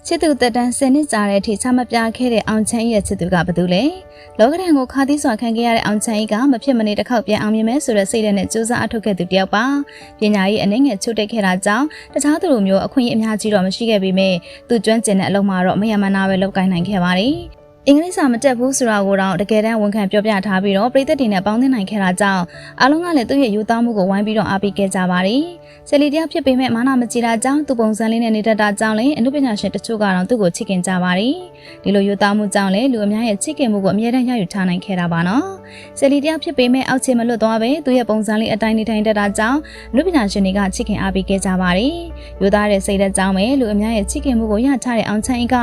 ချစ်သူတက်တန်း10နှစ်ကြာတဲ့အထိချမပြခဲ့တဲ့အောင်ချမ်းရဲ့ချစ်သူကဘာတူလဲလောကဒဏ်ကိုခါသီးစွာခံခဲ့ရတဲ့အောင်ချမ်းကမဖြစ်မနေတစ်ခေါက်ပြန်အောင်မြင်မယ်ဆိုတဲ့စိတ်ဓာတ်နဲ့ကြိုးစားအထောက်ခဲ့သူတယောက်ပါပညာရေးအနေငယ်ချို့တက်ခဲ့တာကြောင့်တခြားသူတို့မျိုးအခွင့်အရေးအများကြီးတော့မရှိခဲ့ပေမဲ့သူကျွမ်းကျင်တဲ့အလုပ်မှာတော့မရမနာပဲလုပ်ကိုင်နိုင်ခဲ့ပါတယ်အင်္ဂလိပ်စာမတက်ဘူးဆိုတာကိုတော့တကယ်တမ်းဝန်ခံပြောပြထားပြီးတော့ပြည်သက်တွေနဲ့ပေါင်းသင်းနိုင်ခဲ့တာကြောင့်အားလုံးကလည်းသူ့ရဲ့ယူသားမှုကိုဝိုင်းပြီးတော့အားပေးခဲ့ကြပါတယ်။ဆယ်လီတယောက်ဖြစ်ပေမဲ့မာနမကြီးတာကြောင့်သူ့ပုံစံလေးနဲ့နေတတ်တာကြောင့်လည်းအနုပညာရှင်တချို့ကတော့သူ့ကိုချစ်ခင်ကြပါတယ်။ဒီလိုယူသားမှုကြောင့်လည်းလူအများရဲ့ချစ်ခင်မှုကိုအမြဲတမ်းရယူထားနိုင်ခဲ့တာပါနော်။ဆယ်လီတယောက်ဖြစ်ပေမဲ့အောက်ခြေမလွတ်သွားပဲသူ့ရဲ့ပုံစံလေးအတိုင်းနေထိုင်တတ်တာကြောင့်အနုပညာရှင်တွေကချစ်ခင်အားပေးခဲ့ကြပါတယ်။ယူသားတဲ့စိတ်သက်ကြောင့်ပဲလူအများရဲ့ချစ်ခင်မှုကိုရထားတဲ့အောင်ချမ်းက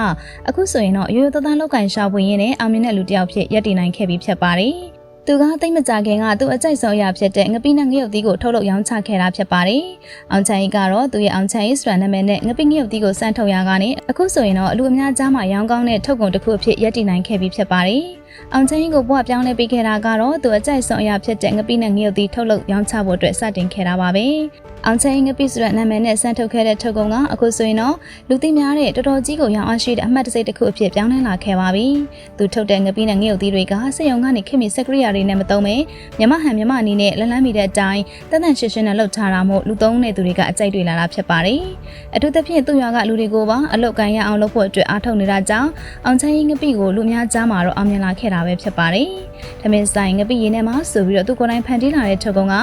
အခုဆိုရင်တော့ရိုးရိုးသားသားလောက်ကင်ရှာဖွေရင်းနဲ့အောင်မြင်တဲ့လူတစ်ယောက်ဖြစ်ရပ်တည်နိုင်ခဲ့ပြီးဖြစ်ပါတယ်။သူကသိမကြခင်ကသူ့အကြိုက်ဆုံးအရာဖြစ်တဲ့ငပိနဲ့ငရုတ်သီးကိုထုတ်လုပ်ရောင်းချခဲ့တာဖြစ်ပါတယ်။အောင်ချမ်းကတော့သူ့ရဲ့အောင်ချမ်းရေးဆိုတာနာမည်နဲ့ငပိငရုတ်သီးကိုစမ်းထုတ်ရာကနေအခုဆိုရင်တော့အလူအများကြားမှာရောင်းကောင်းတဲ့ထုတ်ကုန်တစ်ခုအဖြစ်ရပ်တည်နိုင်ခဲ့ပြီးဖြစ်ပါတယ်။အောင်ချမ်းကိုဘဝပြောင်းလဲပေးခဲ့တာကတော့သူအကြိုက်ဆုံးအရာဖြစ်တဲ့ငပိနဲ့ငရုတ်သီးထုတ်လုပ်ရောင်းချဖို့အတွက်စတင်ခဲ့တာပါပဲ။အောင်ချမ်းငပိဆိုတဲ့နာမည်နဲ့စမ်းထုတ်ခဲ့တဲ့ထုတ်ကုန်ကအခုဆိုရင်တော့လူသိများတဲ့တော်တော်ကြီးကိုရောင်းအားရှိတဲ့အမှတ်တစိတ်တစ်ခုအဖြစ်ပြောင်းလဲလာခဲ့ပါပြီ။သူထုတ်တဲ့ငပိနဲ့ငရုတ်သီးတွေကစက်ရုံကနေခင်မီစက်ကရိယာတွေနဲ့မသုံးပဲမြမဟန်မြမအနီးနဲ့လန်းလန်းမိတဲ့အတိုင်းတန်တန်ရှင်းရှင်းနဲ့လှုပ်ထားတာမို့လူသုံးတဲ့သူတွေကအကြိုက်တွေ့လာတာဖြစ်ပါတယ်။အထူးသဖြင့်သူ့ရွာကလူတွေကိုပါအလုတ်ကန်ရအောင်လုပ်ဖို့အတွက်အားထုတ်နေတာကြောင့်အောင်ချမ်းငပိကိုလူများကြားမှာတော့အောင်မြင်လာခဲ့တာပဲဖြစ်ပါတယ်။ထမင်းဆိုင်ငပိရင်းထဲမှာဆိုပြီးတော့သူကိုယ်တိုင်ဖန်တီးလာတဲ့ထုတ်ကုန်က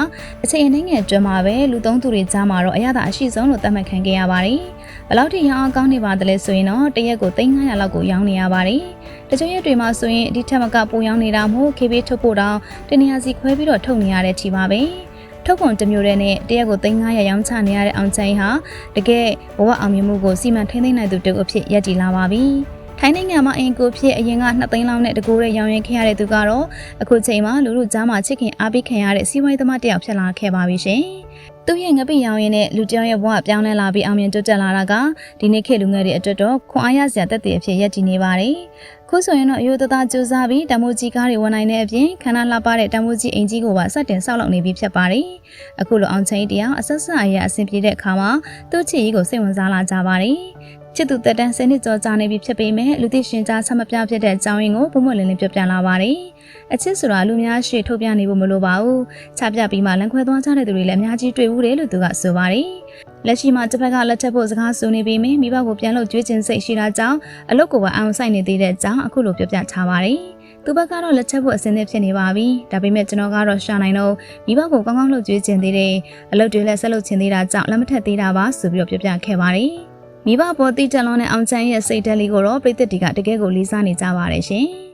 အချိန်အနည်းငယ်အတွင်းမှာပဲလူသုံးသူတွေကြားမှာတော့အရသာအရှိဆုံးလို့သတ်မှတ်ခံခဲ့ရပါတယ်။ဘယ်လောက်ထိရောင်းအောင်ကောင်းနေပါသလဲဆိုရင်တော့တရက်ကို300လောက်ကိုရောင်းနေရပါတယ်။တချို့ရက်တွေမှာဆိုရင်ဒီထက်မကပိုရောင်းနေတာမို့ KB ထုတ်ဖို့တောင်တနေရာစီခွဲပြီးတော့ထုတ်နေရတဲ့ထီပါပဲ။ထုတ်ကုန်တစ်မျိုးတည်းနဲ့တရက်ကို300ရောင်းချနေရတဲ့အောင်ချမ်းဟာတကယ်ဘဝအောင်မြင်မှုကိုစီမံထိန်းသိမ်းနိုင်သူတစ်ဦးအဖြစ်ရပ်တည်လာပါပြီ။ထိုင်းနိုင်ငံမှာအင်ကိုဖြစ်အရင်က2သိန်းလောက်နဲ့တကူရဲရောင်းရင်ခဲ့ရတဲ့သူကတော့အခုချိန်မှာလူလူကြားမှာချစ်ခင်အားပေးခံရတဲ့စီးပွားရေးသမားတစ်ယောက်ဖြစ်လာခဲ့ပါပြီရှင်။သူ့ရဲ့ငပိရောင်းရင်နဲ့လူတယောက်ရဲ့ဘဝပြောင်းလဲလာပြီးအောင်မြင်တိုးတက်လာတာကဒီနေ့ခေတ်လူငယ်တွေအတွက်တော့ခွန်အားရစရာသက်သေအဖြစ်ရပ်တည်နေပါတယ်။ခုဆိုရင်တော့အယိုးသားကြိုးစားပြီးတမိုးကြီးကားတွေဝန်နိုင်တဲ့အပြင်ခန္ဓာလှပတဲ့တမိုးကြီးအိမ်ကြီးကိုပါစတင်ဆောက်လုပ်နေပြီးဖြစ်ပါတယ်။အခုလိုအောင်ချမ်းတရားအဆက်ဆက်အရာအဆင်ပြေတဲ့အခါမှာသူ့ချစ်ရေးကိုစိတ်ဝင်စားလာကြပါတယ်။ချစ်သူတက်တန်း10နှစ်ကျော်ကြာနေပြီဖြစ်ပေမဲ့လူသိရှင်ကြားဆမပြဖြစ်တဲ့အကြောင်းရင်းကိုပုံမှန်လင်းလင်းပြောပြလာပါတယ်။အချစ်ဆိုတာလူများရှေ့ထုတ်ပြနေဖို့မလိုပါဘူး။ချပြပြီးမှလန်ခွဲသွားကြတဲ့သူတွေလည်းအများကြီးတွေ့ဘူးတယ်လို့သူကဆိုပါတယ်။လက်ရှိမှာတစ်ဖက်ကလက်ထပ်ဖို့စကားဆိုနေပေမဲ့မိဘကိုပြန်လို့ကြွေးကျင်စိတ်ရှိတာကြောင့်အလုပ်ကိုပါအောင်ဆိုင်နေသေးတဲ့အကြောင်းအခုလိုပြောပြထားပါတယ်။သူဘက်ကတော့လက်ချက်ဖို့အစင်းသစ်ဖြစ်နေပါပြီ။ဒါပေမဲ့ကျွန်တော်ကတော့ရှာနိုင်တော့မိဘကိုကောင်းကောင်းလှုပ်ကြွေးကျင်သေးတယ်။အလုပ်တွေလည်းဆက်လုပ်ချင်သေးတာကြောင့်လက်မထက်သေးတာပါဆိုပြီးတော့ပြောပြခဲ့ပါတယ်။မိဘပေါ်တိတက်လွန်တဲ့အောင်ချမ်းရဲ့စိတ်ဓာတ်လေးကိုတော့ပြည်သက်တွေကတကယ်ကိုလေးစားနေကြပါတယ်ရှင်။